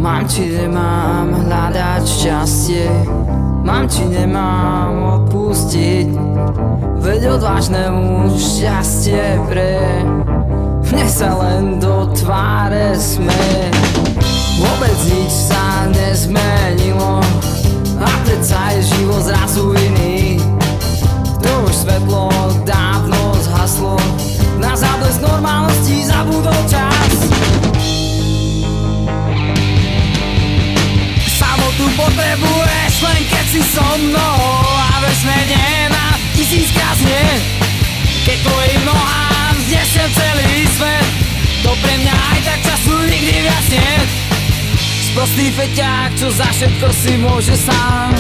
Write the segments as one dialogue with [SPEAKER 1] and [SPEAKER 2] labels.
[SPEAKER 1] Mám či nemám hľadať šťastie, mám či nemám opustiť, veď odvážnemu šťastie pre mne sa len do tváre smeje. Vôbec nič sa nezmenilo a predsa je život zrazu iný. To už svetlo dávno zhaslo, na záblesk normálnosti zabudol čas. Samotu potrebuješ len keď si so mnou a večné nie na tisíckrát znie. Keď tvojim nohám znesiem celý svet, to pre mňa aj tak času nikdy viac nie. Sprostý feťák, čo za všetko si môže sám.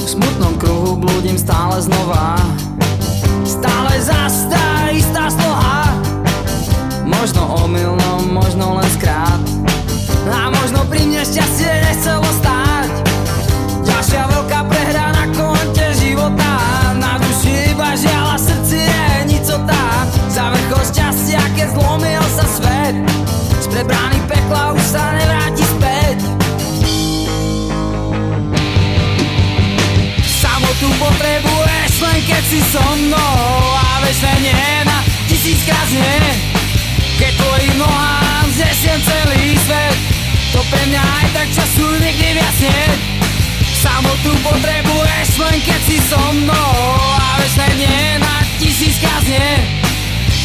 [SPEAKER 1] V smutnom kruhu blúdim stále znova, stále zas tá istá sloha. Možno omylno, možno len skrát, a možno pri mne šťastie nechcelo stáť. Ďalšia veľká prehra na konte života, na duši iba žiaľ a srdci je nicota. Za vrchol šťastia, keď zlomil sa svet, spred brány pekla už sa nevráti späť. Samotu potrebuješ len keď si so mnou a večné nie na tisíckrát znie. Keď tvojim nohám znesiem celý svet, to pre mňa aj tak času nikdy viac nie. Samotu potrebuješ len keď si so mnou a večné nie na tisíckrát znie.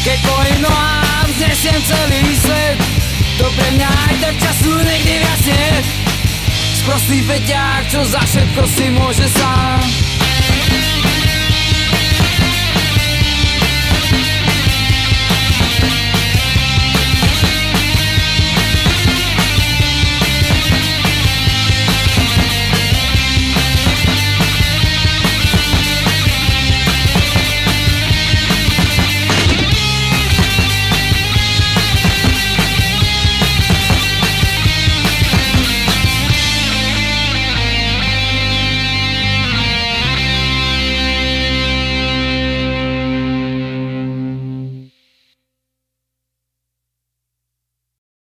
[SPEAKER 1] Keď tvojim nohám znesiem celý svet, to pre mňa aj tak času nikdy viac nie. Sprostý feťák, čo za všetko si môže sám.